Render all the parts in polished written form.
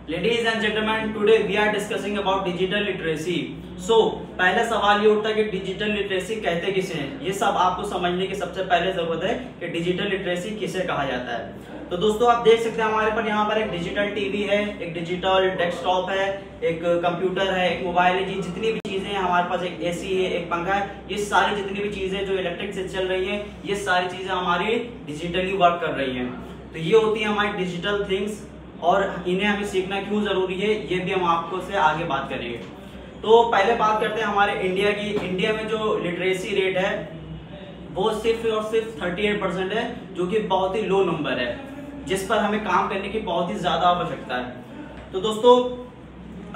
Ladies and gentlemen, today we are discussing about digital literacy. So, पहला सवाल ये उठता है कि डिजिटल लिटरेसी कहते किसे हैं। ये सब आपको समझने की सबसे पहले जरूरत है कि डिजिटल लिटरेसी किसे कहा जाता है। तो दोस्तों आप देख सकते हैं हमारे पर यहाँ पर एक डिजिटल टीवी है, एक डिजिटल डेस्कटॉप है, एक कंप्यूटर है, एक मोबाइल है। जी जितनी भी चीजें हैं हमारे पास, एक एसी है, एक पंखा है, ये सारी जितनी भी चीजें जो इलेक्ट्रिक से चल रही हैं, ये सारी चीजें हमारी डिजिटली वर्क कर रही हैं। तो ये होती है हमारी डिजिटल थिंग्स और इन्हें हमें सीखना क्यों जरूरी है, ये भी हम आपको से आगे बात करेंगे। तो पहले बात करते हैं हमारे इंडिया की। इंडिया में जो लिटरेसी रेट है वो सिर्फ और सिर्फ 38% है, जो कि बहुत ही लो नंबर है, जिस पर हमें काम करने की बहुत ही ज्यादा आवश्यकता है। तो दोस्तों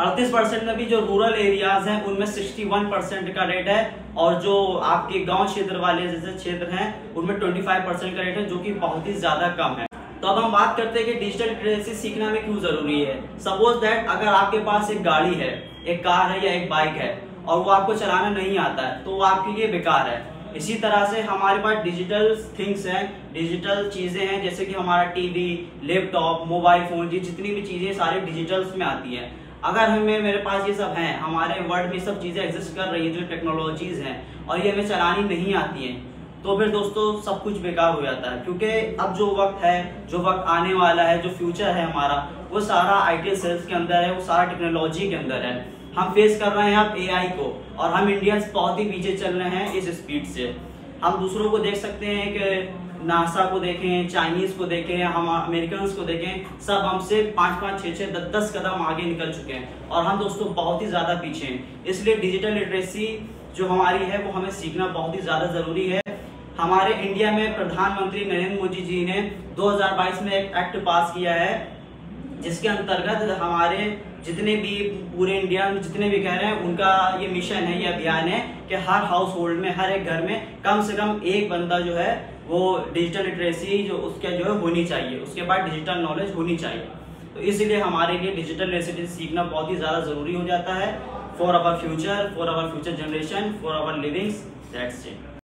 38% में भी जो रूरल एरियाज हैं उनमें 61% का रेट है, और जो आपके गांव क्षेत्र वाले जैसे क्षेत्र हैं उनमें 25% का रेट है, जो कि बहुत ही ज्यादा कम है। तो अब हम बात करते हैं कि डिजिटल लिटरेसी सीखना में क्यों जरूरी है। सपोज दैट अगर आपके पास एक गाड़ी है, एक कार है या एक बाइक है और वो आपको चलाना नहीं आता है तो वो आपके लिए बेकार है। इसी तरह से हमारे पास डिजिटल थिंग्स हैं, डिजिटल चीजें हैं, जैसे कि हमारा टीवी, लैपटॉप, मोबाइल फोन, जी जितनी भी चीजें सारी डिजिटल्स में आती हैं। अगर हमें मेरे पास ये सब हैं, हमारे वर्ल्ड में सब चीजें एग्जिस्ट कर रही है, जो टेक्नोलॉजीज हैं, और ये हमें चलानी नहीं आती हैं, तो फिर दोस्तों सब कुछ बेकार हो जाता है। क्योंकि अब जो वक्त है, जो वक्त आने वाला है, जो फ्यूचर है हमारा, वो सारा आईटी सेल्स के अंदर है, वो सारा टेक्नोलॉजी के अंदर है। हम फेस कर रहे हैं अब एआई को, और हम इंडियंस बहुत ही पीछे चल रहे हैं इस स्पीड से। हम दूसरों को देख सकते हैं कि नासा को देखें, चाइनीज को देखें, हम अमेरिकन को देखें, सब हमसे 5-5, 6-6, 10-10 कदम आगे निकल चुके हैं, और हम दोस्तों बहुत ही ज्यादा पीछे हैं। इसलिए डिजिटल लिटरेसी जो हमारी है वो हमें सीखना बहुत ही ज्यादा जरूरी है। हमारे इंडिया में प्रधानमंत्री नरेंद्र मोदी जी ने 2022 में एक एक्ट पास किया है, जिसके अंतर्गत हमारे जितने भी पूरे इंडिया में जितने भी कह रहे हैं, उनका ये मिशन है, ये अभियान है कि हर हाउस होल्ड में, हर एक घर में कम से कम एक बंदा जो है वो डिजिटल लिटरेसी जो उसका जो है होनी चाहिए, उसके बाद डिजिटल नॉलेज होनी चाहिए। तो इसलिए हमारे लिए डिजिटल लिटरेसी सीखना बहुत ही ज्यादा जरूरी हो जाता है, for our future generation, for our livings. That's it.